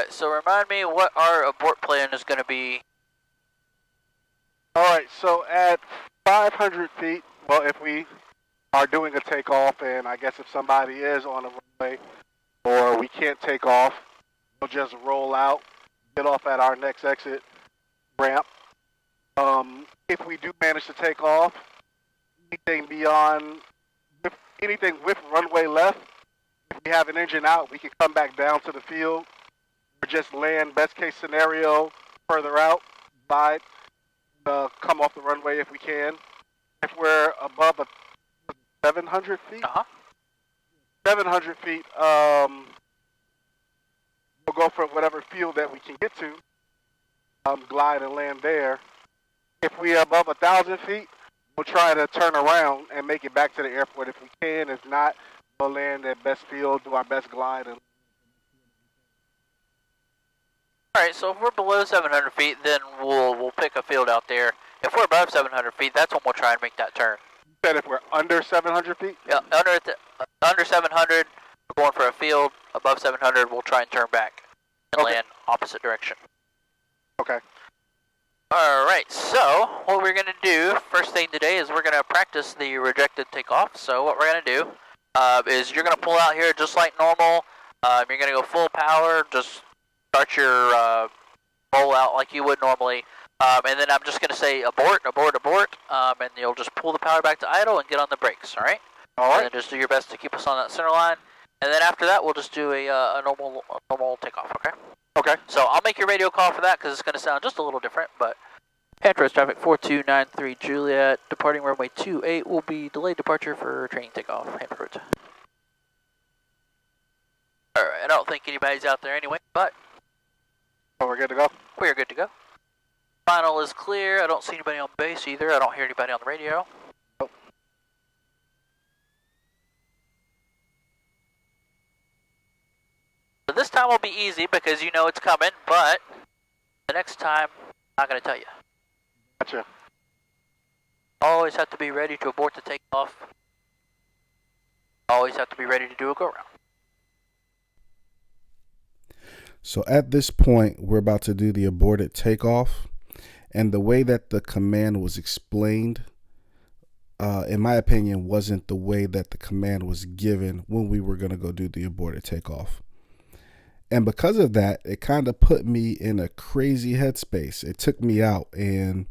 Alright, so remind me what our abort plan is going to be. Alright, so at 500 feet, well, if we are doing a takeoff, and I guess if somebody is on a runway or we can't take off, we'll just roll out, get off at our next exit ramp. If we do manage to take off, anything with runway left, if we have an engine out, we can come back down to the field or just land, best case scenario, further out, come off the runway if we can. If we're above 700 feet, 700 feet, we'll go for whatever field that we can get to, glide and land there. If we're above 1,000 feet, we'll try to turn around and make it back to the airport if we can. If not, we'll land at best field, do our best glide. Alright, so if we're below 700 feet, then we'll pick a field out there. If we're above 700 feet, that's when we'll try and make that turn. You said if we're under 700 feet? Yeah, under 700, we're going for a field. Above 700, we'll try and turn back and land opposite direction. Okay. Alright, so what we're going to do, first thing today, is we're going to practice the rejected takeoff. So what we're going to do is you're going to pull out here just like normal. You're going to go full power, just start your roll out like you would normally. And then I'm just going to say abort, abort, abort, and you'll just pull the power back to idle and get on the brakes, alright? Alright. And then just do your best to keep us on that center line. And then after that, we'll just do a normal takeoff, okay? Okay. So I'll make your radio call for that because it's going to sound just a little different, but... Panthers traffic 4293 Juliet, departing runway 28 will be delayed departure for training takeoff. Hamburg. Alright, I don't think anybody's out there anyway, but... Oh, we're good to go? We're good to go. Final is clear. I don't see anybody on base either. I don't hear anybody on the radio. Nope. So this time will be easy because you know it's coming, but the next time, I'm not going to tell you. Gotcha. Always have to be ready to abort the takeoff. Always have to be ready to do a go-around. So at this point, we're about to do the aborted takeoff. And the way that the command was explained, in my opinion, wasn't the way that the command was given when we were going to go do the aborted takeoff. And because of that, it kind of put me in a crazy headspace. It took me out, and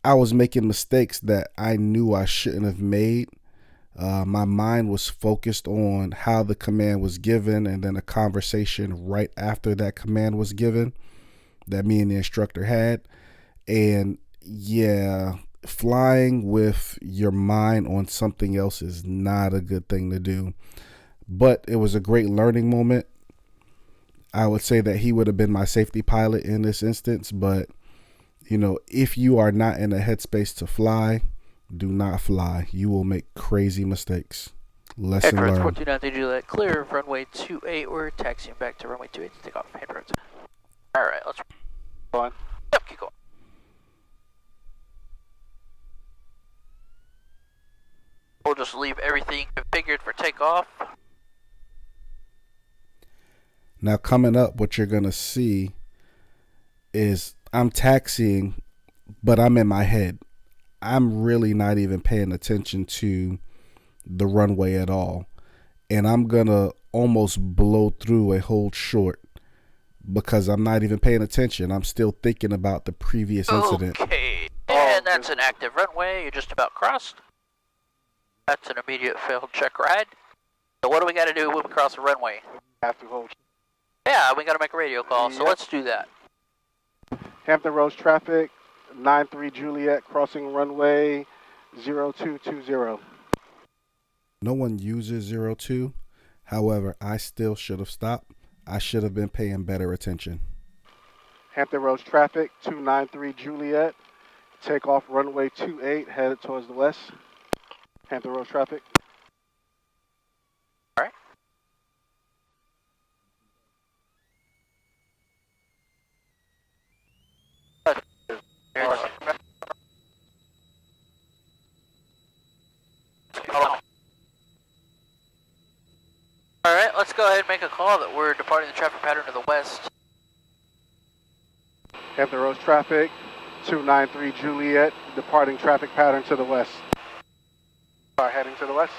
I was making mistakes that I knew I shouldn't have made. My mind was focused on how the command was given, and then a conversation right after that command was given that me and the instructor had. And yeah, flying with your mind on something else is not a good thing to do. But it was a great learning moment. I would say that he would have been my safety pilot in this instance, but you know, if you are not in a headspace to fly, do not fly. You will make crazy mistakes. Lesson learned. 1490 Juliet, clear of runway 28. We're taxiing back to runway 28 to take off. Hand roads. Alright, let's Go on. Yep, keep going. We'll just leave everything configured for takeoff. Now coming up, what you're going to see is I'm taxiing, but I'm in my head. I'm really not even paying attention to the runway at all. And I'm going to almost blow through a hold short because I'm not even paying attention. I'm still thinking about the previous incident. Okay, and that's an active runway. You're just about crossed. That's an immediate failed check ride. So what do we got to do when we cross the runway? Have to hold. Yeah, we got to make a radio call, so let's do that. Hampton Roads traffic, 93 Juliet, crossing runway 0220. No one uses 02. However, I still should have stopped. I should have been paying better attention. Hampton Roads traffic, 293 Juliet, take off runway 28, headed towards the west. Hampton Roads traffic. All right. let's go ahead and make a call that we're departing the traffic pattern to the west. Hampton Roads traffic, 293 Juliet, departing traffic pattern to the west. Heading to the west.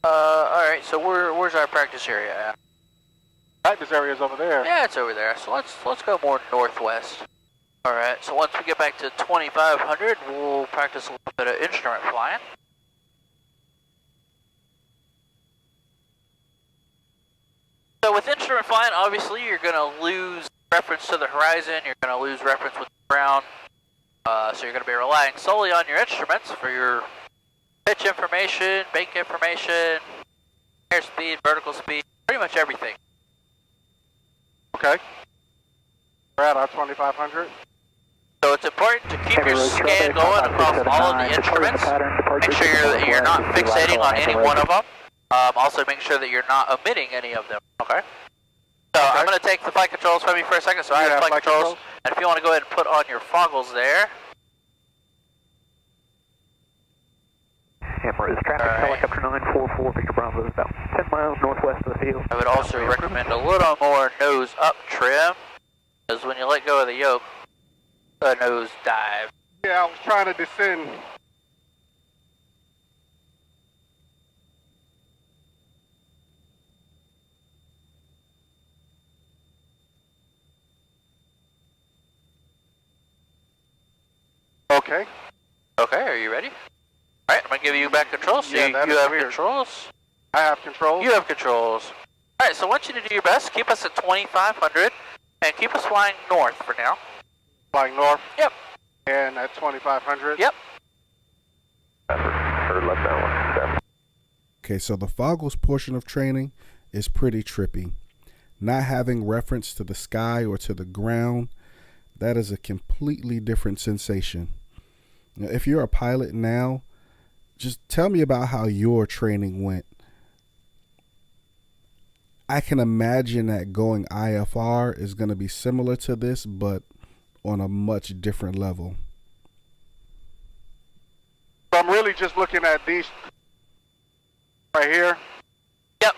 Alright, so where's our practice area at? Practice area is over there. Yeah, it's over there. So let's go more northwest. Alright, so once we get back to 2500, we'll practice a little bit of instrument flying. So with instrument flying, obviously you're going to lose reference to the horizon, you're going to lose reference with the ground, so you're going to be relying solely on your instruments for your pitch information, bank information, airspeed, vertical speed, pretty much everything. Okay. We're at our 2500. So it's important to keep your scan going across all of the instruments. Make sure you're not fixating on any one of them. Also make sure that you're not omitting any of them, okay? So okay. I'm going to take the flight controls from you for a second. So I have flight controls. And if you want to go ahead and put on your foggles there. Abort is traffic, helicopter 944, Victor Bravo is about 10 miles northwest of the field. I would also recommend a little more nose up trim, because when you let go of the yoke, the nose dive. Yeah, I was trying to descend. Okay. Okay, are you ready? Alright, I'm going to give you back controls. So yeah, you have weird. Controls. I have controls. You have controls. Alright, so I want you to do your best. Keep us at 2500 and keep us flying north for now. Flying north? Yep. And at 2500? Yep. Okay, so the foggles portion of training is pretty trippy. Not having reference to the sky or to the ground, that is a completely different sensation. Now, if you're a pilot now, just tell me about how your training went. I can imagine that going IFR is going to be similar to this, but on a much different level. I'm really just looking at these right here. Yep.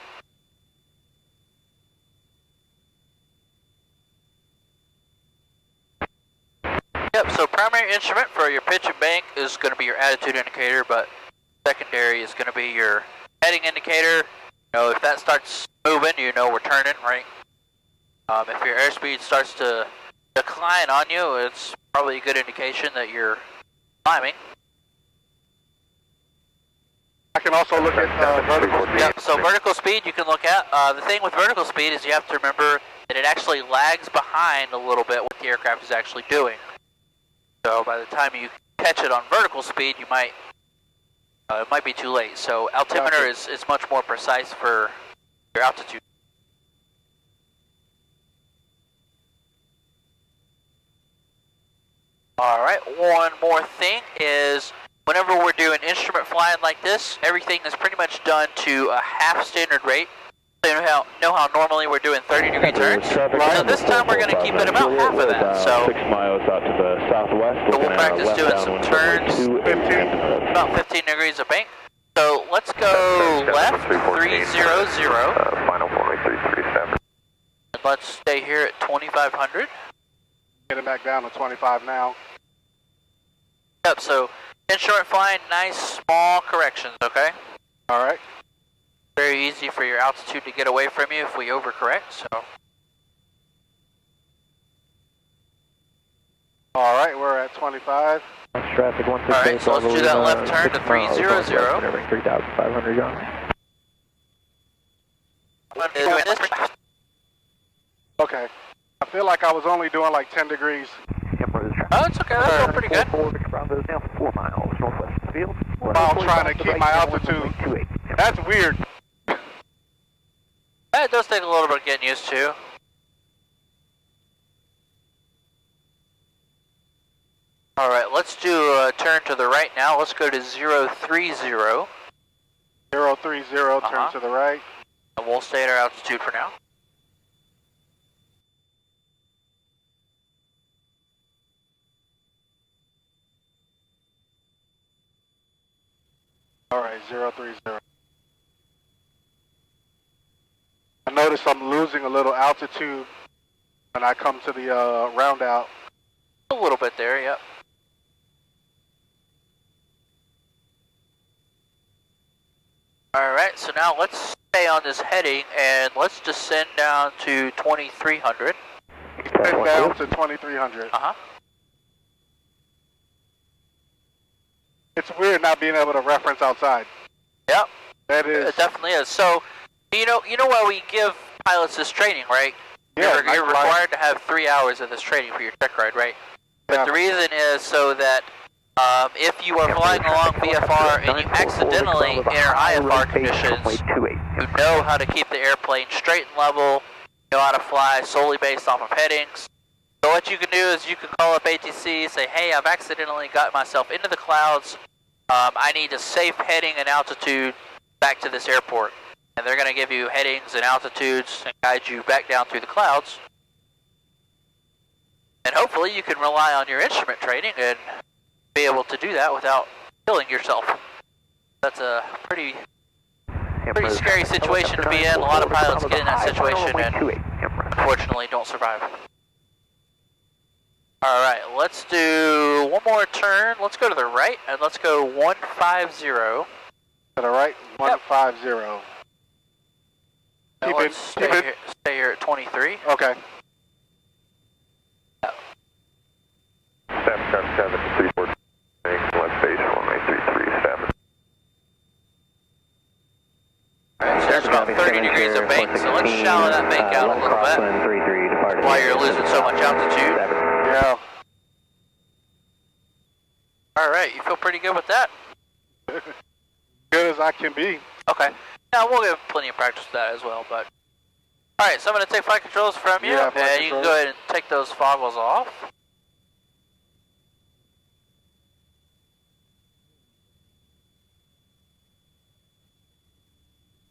Yep, so primary instrument for your pitch and bank is going to be your attitude indicator, but secondary is going to be your heading indicator. You know, if that starts moving, you know we're turning, right? If your airspeed starts to decline on you, it's probably a good indication that you're climbing. I can also look at vertical speed. Yep, so vertical speed you can look at. The thing with vertical speed is you have to remember that it actually lags behind a little bit what the aircraft is actually doing. So by the time you catch it on vertical speed, you might it might be too late. So altimeter is much more precise for your altitude. Alright, one more thing is whenever we're doing instrument flying like this, everything is pretty much done to a half standard rate. So you know how normally we're doing 30-degree turns? So this time we're going to keep it about half of that. So 6 miles out to the southwest. So we'll practice doing some turns, about 15 degrees of bank. So let's go left, 300. Final forming 337. And let's stay here at 2500. Get it back down to 25 now. Yep, so instrument flying, nice small corrections, okay? Alright. Very easy for your altitude to get away from you if we overcorrect, so. Alright, we're at 25. Traffic 168. Alright, so let's do that left turn to 300. 3,500 yards. Okay. I feel like I was only doing like 10 degrees. Oh, it's okay, that's going pretty good. 4 miles northwest of the field. While trying to keep my altitude. That's weird. It does take a little bit of getting used to. Alright, let's do a turn to the right now. Let's go to 030. 030, turn to the right. And we'll stay at our altitude for now. Alright, 030. notice I'm losing a little altitude when I come to the round out. A little bit there, yep. Alright, so now let's stay on this heading and let's descend down to 2300. Descend down to 2300. Uh-huh. It's weird not being able to reference outside. Yep. That is. It definitely is. So, you know why we give pilots this training, right? Yeah, You're required to have 3 hours of this training for your check ride, right? But the reason is so that if you are flying along VFR and you accidentally enter IFR conditions, you know how to keep the airplane straight and level, know how to fly solely based off of headings. So what you can do is you can call up ATC, say, hey, I've accidentally got myself into the clouds. I need a safe heading and altitude back to this airport. And they're going to give you headings and altitudes and guide you back down through the clouds. And hopefully you can rely on your instrument training and be able to do that without killing yourself. That's a pretty scary situation to be in. A lot of pilots get in that situation and unfortunately don't survive. Alright, let's do one more turn. Let's go to the right and let's go 150. To the right, 150. Now let's stay here at 23. Okay. 737 left base, runway 33, staff. Alright, so there's about 30 degrees of bank, so let's shallow that bank out a little bit while you're losing so much altitude. Yeah. Alright, you feel pretty good with that? Good as I can be. Okay. Now we'll give plenty of practice with that as well, but... Alright, so I'm going to take flight controls from you, Yeah, and you can go ahead and take those foggles off.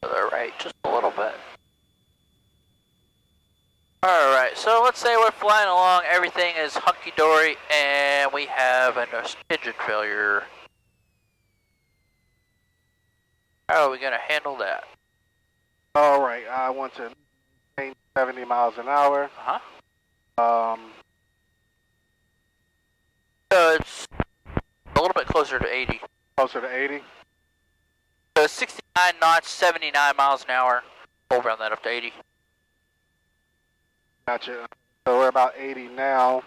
To the right, just a little bit. Alright, so let's say we're flying along, everything is hunky-dory, and we have an engine failure. How are we going to handle that? Alright, I want to maintain 70 miles an hour. Uh-huh. So it's a little bit closer to 80. Closer to 80? So 69 knots, 79 miles an hour. We'll round that up to 80. Gotcha. So we're about 80 now.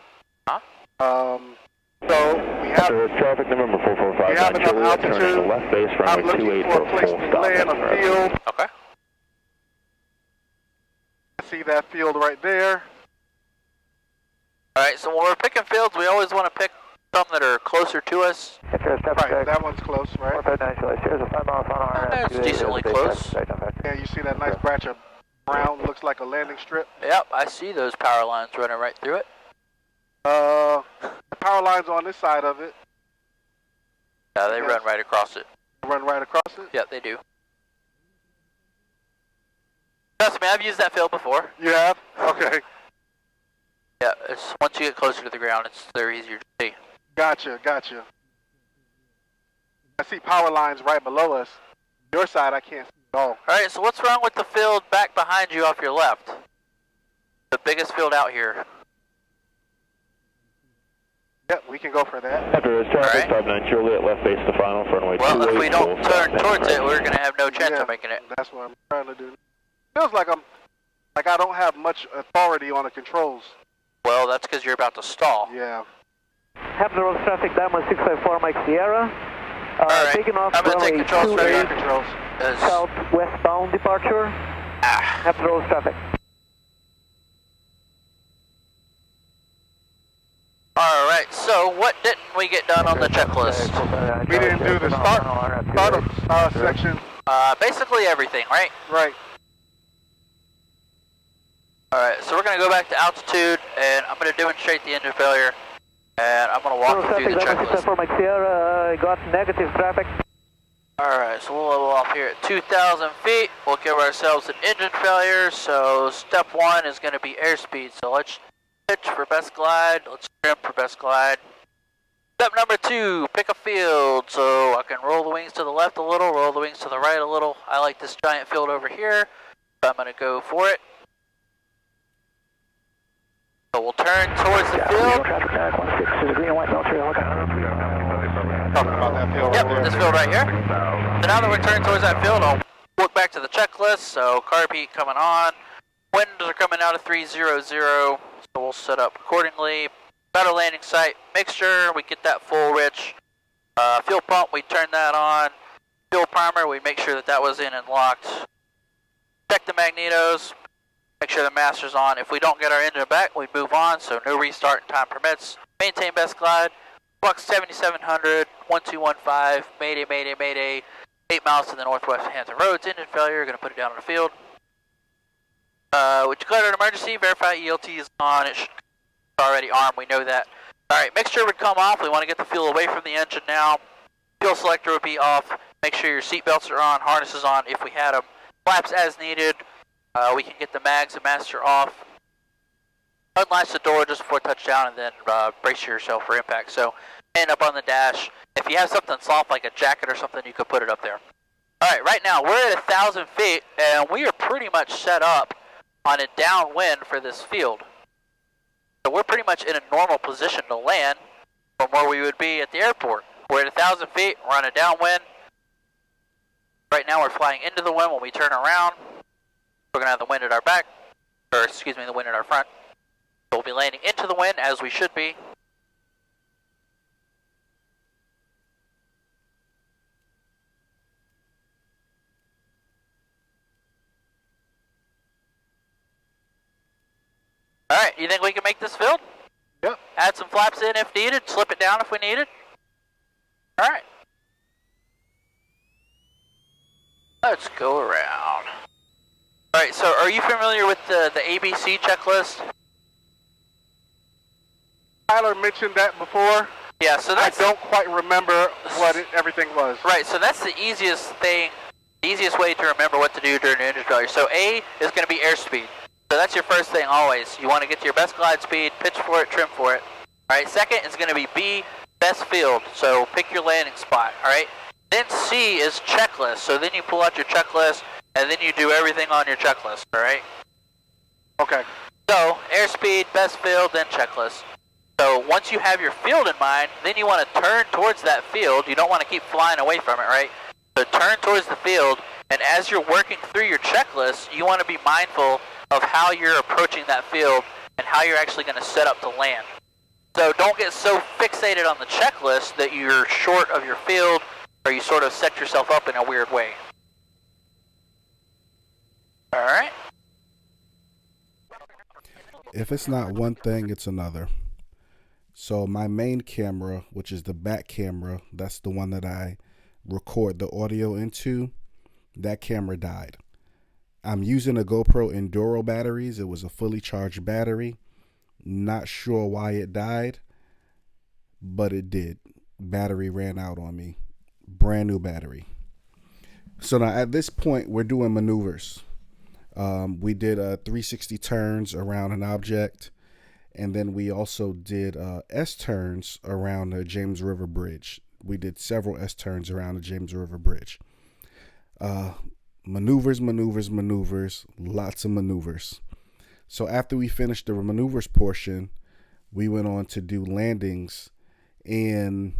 Huh? So we have traffic November 445. We have enough altitude. Left base, I'm looking for a place to land, a field. Okay. I see that field right there. Alright, so when we're picking fields, we always want to pick some that are closer to us. Right, that one's close, right? It's decently close. Yeah, you see that nice patch of brown, looks like a landing strip. Yep, I see those power lines running right through it. The power lines on this side of it. Yeah, they run right across it. Run right across it? Yep, they do. Trust me, I've used that field before. You have? Okay. Yeah, it's once you get closer to the ground, they're easier to see. Gotcha, gotcha. I see power lines right below us. Your side I can't see at all. Alright, so what's wrong with the field back behind you off your left? The biggest field out here. Yep, we can go for that. After this traffic, 59 Juliet, left base to final, for runway 28. Well, if we don't turn towards it, we're going to have no chance of making it. That's what I'm trying to do. Feels like I don't have much authority on the controls. Well, that's because you're about to stall. Yeah. Have the road traffic, Diamond 654 Mike Sierra. Alright, Taking off I'm going to take controls from you. Controls. Southwestbound departure. Have the road traffic. Alright, so what didn't we get done on the checklist? We didn't do the start section. Basically everything, right? Right. Alright, so we're going to go back to altitude, and I'm going to demonstrate the engine failure, and I'm going to walk you through the checklist. For Mike Sierra, got negative traffic. Alright, so we'll level off here at 2,000 feet. We'll give ourselves an engine failure, so step one is going to be airspeed. So let's pitch for best glide, let's trim for best glide. Step number two, pick a field. So I can roll the wings to the left a little, roll the wings to the right a little. I like this giant field over here. I'm going to go for it. So we'll turn towards the field. Traffic 916 is a green and white military helicopter. Talking about that field Yep, right there. this field right here. So now that we're turning towards that field, I'll look back to the checklist. So carb heat coming on. Winds are coming out of 300, so we'll set up accordingly. Better landing site, make sure we get that full rich. Fuel pump, we turn that on. Fuel primer, we make sure that that was in and locked. Check the magnetos, make sure the master's on. If we don't get our engine back, we move on, so no restart in time permits. Maintain best glide. Flux 7700, 1215, mayday, mayday, mayday. 8 miles to the northwest of Hampton Roads, engine failure, gonna put it down on the field. We declared an emergency, verify ELT is on, it's already armed, we know that. Alright, mixture would come off, we want to get the fuel away from the engine now. Fuel selector would be off, make sure your seat belts are on, harnesses on if we had them. Flaps as needed, we can get the mags and master off. Unlatch the door just before touchdown and then brace yourself for impact. So, hand up on the dash. If you have something soft like a jacket or something, you could put it up there. Alright, right now we're at 1,000 feet and we are pretty much set up on a downwind for this field. So we're pretty much in a normal position to land from where we would be at the airport. We're at 1,000 feet, we're on a downwind. Right now we're flying into the wind. When we turn around, we're going to have the wind at our back, or excuse me, the wind at our front. So we'll be landing into the wind as we should be. Alright, you think we can make this field? Yep. Add some flaps in if needed, slip it down if we need it. Alright. Let's go around. Alright, so are you familiar with the ABC checklist? Tyler mentioned that before. Yeah, so I that's... don't quite remember what everything was. Right, so that's the easiest thing, the easiest way to remember what to do during an engine failure. So A is going to be airspeed. So that's your first thing always. You want to get to your best glide speed, pitch for it, trim for it. Alright, second is going to be B, best field. So pick your landing spot, alright? Then C is checklist. So then you pull out your checklist, and then you do everything on your checklist, alright? Okay. So, airspeed, best field, then checklist. So once you have your field in mind, then you want to turn towards that field. You don't want to keep flying away from it, right? So turn towards the field, and as you're working through your checklist, you want to be mindful of how you're approaching that field and how you're actually going to set up to land. So don't get so fixated on the checklist that you're short of your field or you sort of set yourself up in a weird way. Alright. If it's not one thing, it's another. So my main camera, which is the back camera, that's the one that I record the audio into, that camera died. I'm using a GoPro Enduro batteries. It was a fully charged battery. Not sure why it died, but it did. Battery ran out on me. Brand new battery. So now at this point, we're doing maneuvers. We did 360 turns around an object, and then we also did S turns around the James River Bridge. We did several S turns around the James River Bridge. Maneuvers, lots of maneuvers. So after we finished the maneuvers portion, we went on to do landings. And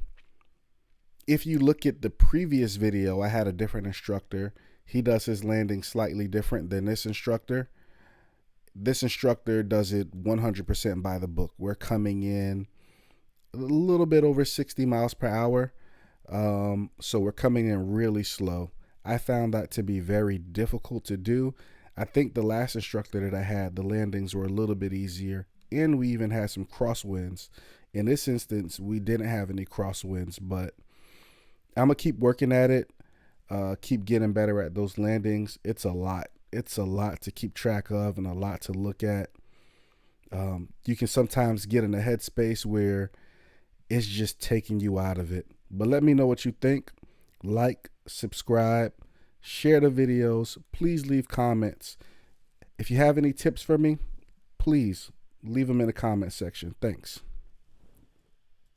if you look at the previous video, I had a different instructor. He does his landing slightly different than this instructor. This instructor does it 100% by the book. We're coming in a little bit over 60 miles per hour. So we're coming in really slow. I found that to be very difficult to do. I think the last instructor that I had, the landings were a little bit easier, and we even had some crosswinds. In this instance, we didn't have any crosswinds, but I'm going to keep working at it, keep getting better at those landings. It's a lot. It's a lot to keep track of and a lot to look at. You can sometimes get in a headspace where it's just taking you out of it. But let me know what you think. Like, subscribe, share the videos. Please leave comments. If you have any tips for me, please leave them in the comment section. Thanks.